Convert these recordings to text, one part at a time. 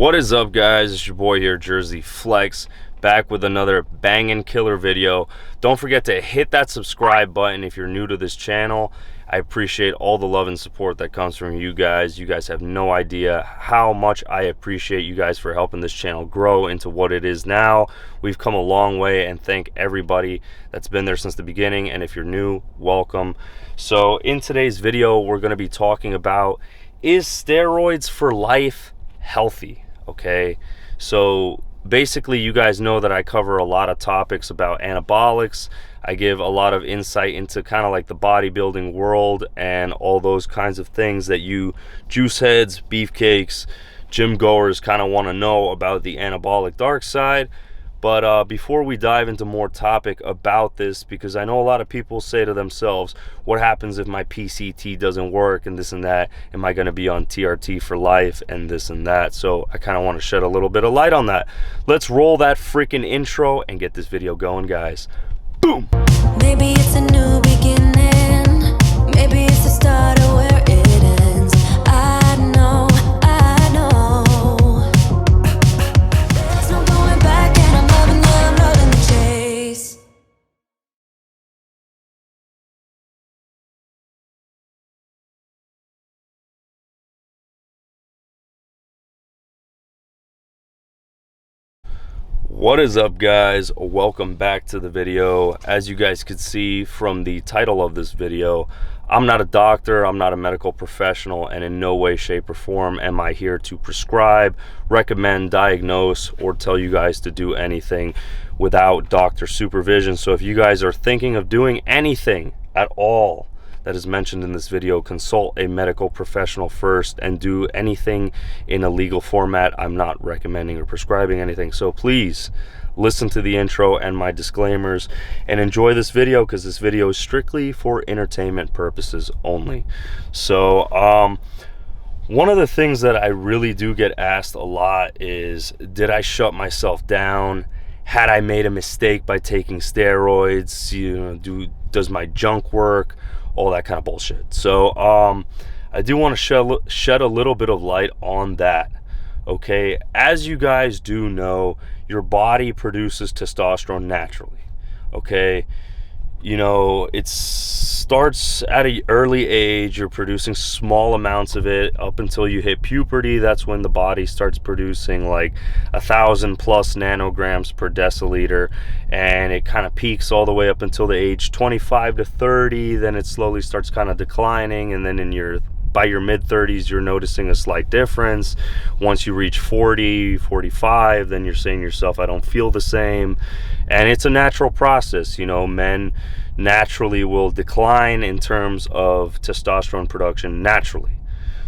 What is up, guys? It's your boy here, Jersey Flex, back with another bangin' killer video. Don't forget to hit that subscribe button if you're new to this channel. I appreciate all the love and support that comes from you guys. You guys have no idea how much I appreciate you guys for helping this channel grow into what it is now. We've come a long way, and thank everybody that's been there since the beginning. And if you're new, welcome. So in today's video, we're going to be talking about, is steroids for life healthy? Okay, so basically you guys know that I cover a lot of topics about anabolics. I give a lot of insight into kind of like the bodybuilding world and all those kinds of things that you juice heads, beefcakes, gym goers kind of want to know about the anabolic dark side. But before we dive into more topic about this, because I know a lot of people say to themselves, what happens if my PCT doesn't work and this and that? Am I going to be on TRT for life and this and that? So I kind of want to shed a little bit of light on that. Let's roll that freaking intro and get this video going, guys. Boom! Maybe it's a new beginning. Maybe it's the start of where it ends. I know. There's no going back, and I'm loving the chase. What is up, guys? Welcome back to the video. As you guys could see from the title of this video, I'm not a doctor, I'm not a medical professional, and in no way, shape, or form am I here to prescribe, recommend, diagnose, or tell you guys to do anything without doctor supervision. So if you guys are thinking of doing anything at all that is mentioned in this video, consult a medical professional first and do anything in a legal format. I'm not recommending or prescribing anything. So please listen to the intro and my disclaimers and enjoy this video, because this video is strictly for entertainment purposes only. So one of the things that I really do get asked a lot is, did I shut myself down? Had I made a mistake by taking steroids? You know, does my junk work? All that kind of bullshit. So I do want to shed a little bit of light on that. Okay, as you guys do know, your body produces testosterone naturally. Okay, you know, it starts at an early age. You're producing small amounts of it up until you hit puberty. That's when the body starts producing like 1,000+ nanograms per deciliter, and it kind of peaks all the way up until the age 25 to 30. Then it slowly starts kind of declining, and then by your mid-30s, you're noticing a slight difference. Once you reach 40, 45, then you're saying to yourself, I don't feel the same. And it's a natural process. You know, men naturally will decline in terms of testosterone production naturally.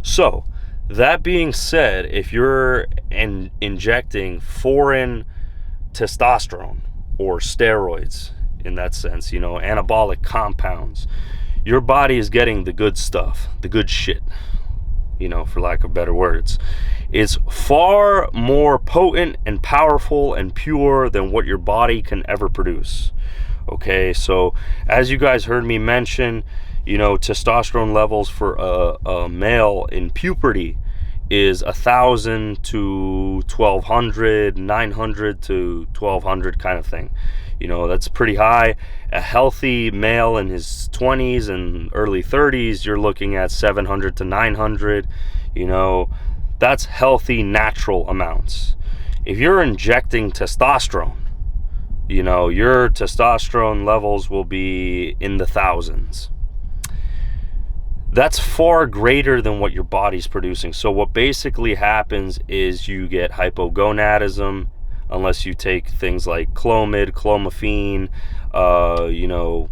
So, that being said, if you're injecting foreign testosterone or steroids, in that sense, you know, anabolic compounds, your body is getting the good stuff, the good shit, you know, for lack of better words. It's far more potent and powerful and pure than what your body can ever produce. Okay, so as you guys heard me mention, you know, testosterone levels for a male in puberty is 1,000 to 1,200, 900 to 1,200 kind of thing. You know, that's pretty high. A healthy male in his 20s and early 30s, you're looking at 700 to 900. You know, that's healthy, natural amounts. If you're injecting testosterone, you know, your testosterone levels will be in the thousands. That's far greater than what your body's producing. So what basically happens is you get hypogonadism, unless you take things like Clomid, Clomiphene, you know,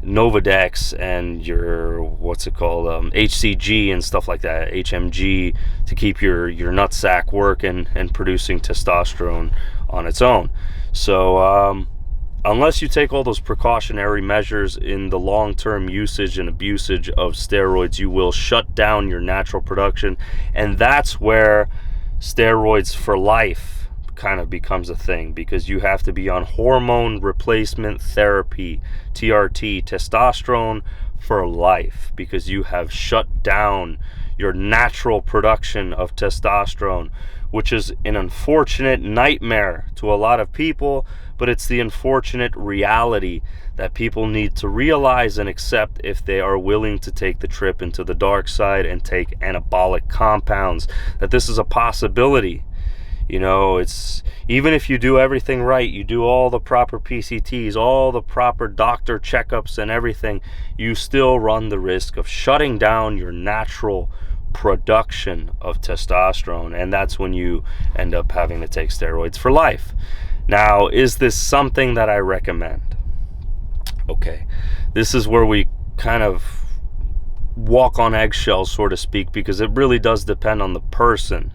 Novadex, and your, what's it called, HCG and stuff like that, HMG, to keep your nutsack working and producing testosterone on its own. So unless you take all those precautionary measures in the long-term usage and abusage of steroids, you will shut down your natural production. And that's where steroids for life kind of becomes a thing, because you have to be on hormone replacement therapy, TRT, testosterone for life, because you have shut down your natural production of testosterone, which is an unfortunate nightmare to a lot of people, but it's the unfortunate reality that people need to realize and accept if they are willing to take the trip into the dark side and take anabolic compounds, that this is a possibility. You know, it's, even if you do everything right, you do all the proper PCTs, all the proper doctor checkups and everything, you still run the risk of shutting down your natural production of testosterone, and that's when you end up having to take steroids for life. Now, is this something that I recommend? Okay, this is where we kind of walk on eggshells, so to speak, because it really does depend on the person.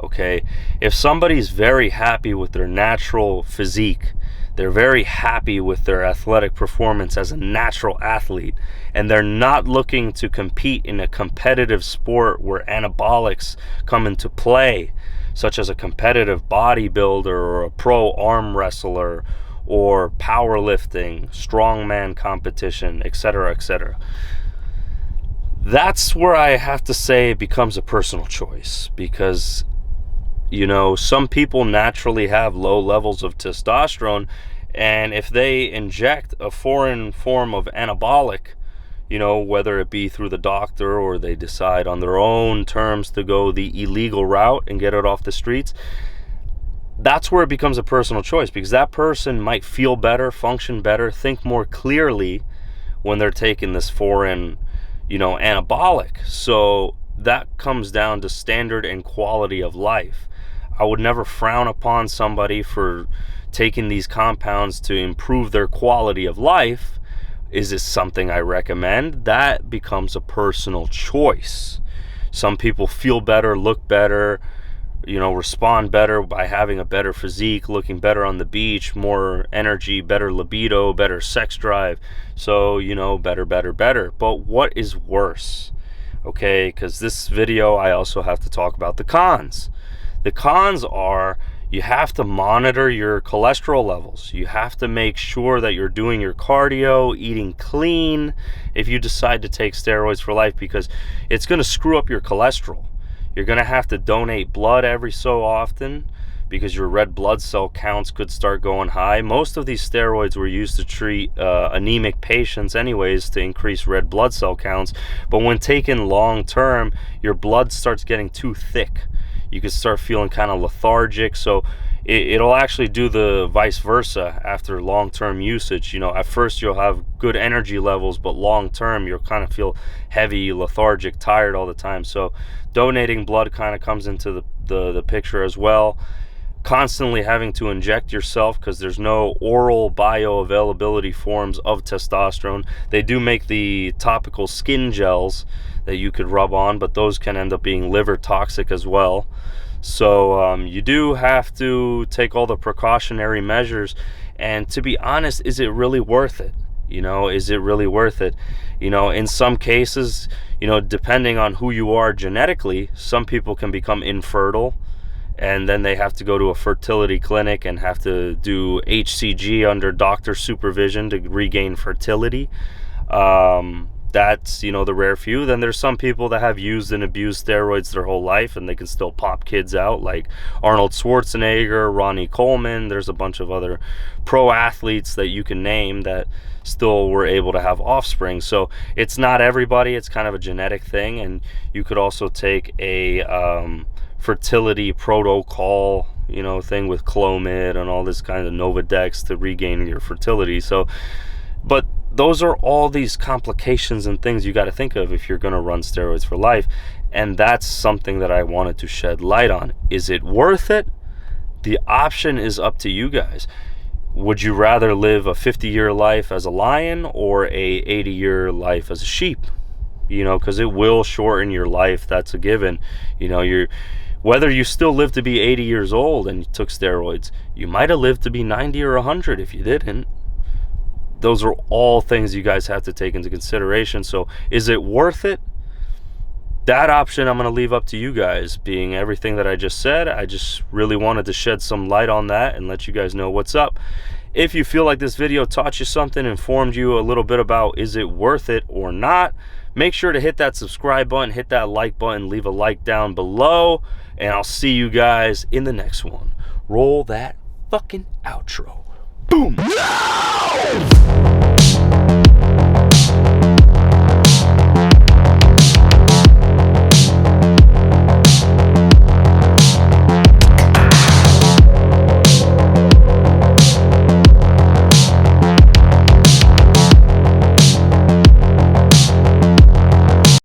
Okay, if somebody's very happy with their natural physique, they're very happy with their athletic performance as a natural athlete, and they're not looking to compete in a competitive sport where anabolics come into play, such as a competitive bodybuilder or a pro arm wrestler or powerlifting, strongman competition, etc., etc. That's where I have to say it becomes a personal choice, because you know, some people naturally have low levels of testosterone, and if they inject a foreign form of anabolic, you know, whether it be through the doctor or they decide on their own terms to go the illegal route and get it off the streets, that's where it becomes a personal choice, because that person might feel better, function better, think more clearly when they're taking this foreign, you know, anabolic. So that comes down to standard and quality of life. I would never frown upon somebody for taking these compounds to improve their quality of life. Is this something I recommend? That becomes a personal choice. Some people feel better, look better, you know, respond better by having a better physique, looking better on the beach, more energy, better libido, better sex drive. So, you know, better. But what is worse? Okay, because this video, I also have to talk about the cons. The cons are, you have to monitor your cholesterol levels. You have to make sure that you're doing your cardio, eating clean if you decide to take steroids for life, because it's going to screw up your cholesterol. You're going to have to donate blood every so often because your red blood cell counts could start going high. Most of these steroids were used to treat anemic patients anyways, to increase red blood cell counts. But when taken long term, your blood starts getting too thick. You can start feeling kind of lethargic. So it'll actually do the vice versa after long-term usage. You know, at first you'll have good energy levels, but long-term you'll kind of feel heavy, lethargic, tired all the time. So donating blood kind of comes into the picture as well. Constantly having to inject yourself, because there's no oral bioavailability forms of testosterone. They do make the topical skin gels that you could rub on, but those can end up being liver toxic as well. So you do have to take all the precautionary measures. And to be honest, is it really worth it? You know, is it really worth it? You know, in some cases, you know, depending on who you are genetically, some people can become infertile, and then they have to go to a fertility clinic and have to do HCG under doctor supervision to regain fertility. That's, you know, the rare few. Then there's some people that have used and abused steroids their whole life and they can still pop kids out, like Arnold Schwarzenegger, Ronnie Coleman. There's a bunch of other pro athletes that you can name that still were able to have offspring. So it's not everybody, it's kind of a genetic thing. And you could also take a fertility protocol, you know, thing with Clomid and all this kind of Novadex to regain your fertility. So, but those are all these complications and things you got to think of if you're going to run steroids for life. And that's something that I wanted to shed light on. Is it worth it? The option is up to you guys. Would you rather live a 50-year life as a lion or a 80-year life as a sheep? You know, because it will shorten your life. That's a given. You know, whether you still live to be 80 years old and you took steroids, you might have lived to be 90 or 100 if you didn't. Those are all things you guys have to take into consideration. So is it worth it? That option I'm going to leave up to you guys. Being everything that I just said, I just really wanted to shed some light on that and let you guys know what's up. If you feel like this video taught you something, informed you a little bit about is it worth it or not, Make sure to hit that subscribe button, hit that like button, leave a like down below, and I'll see you guys in the next one. Roll that fucking outro. Boom.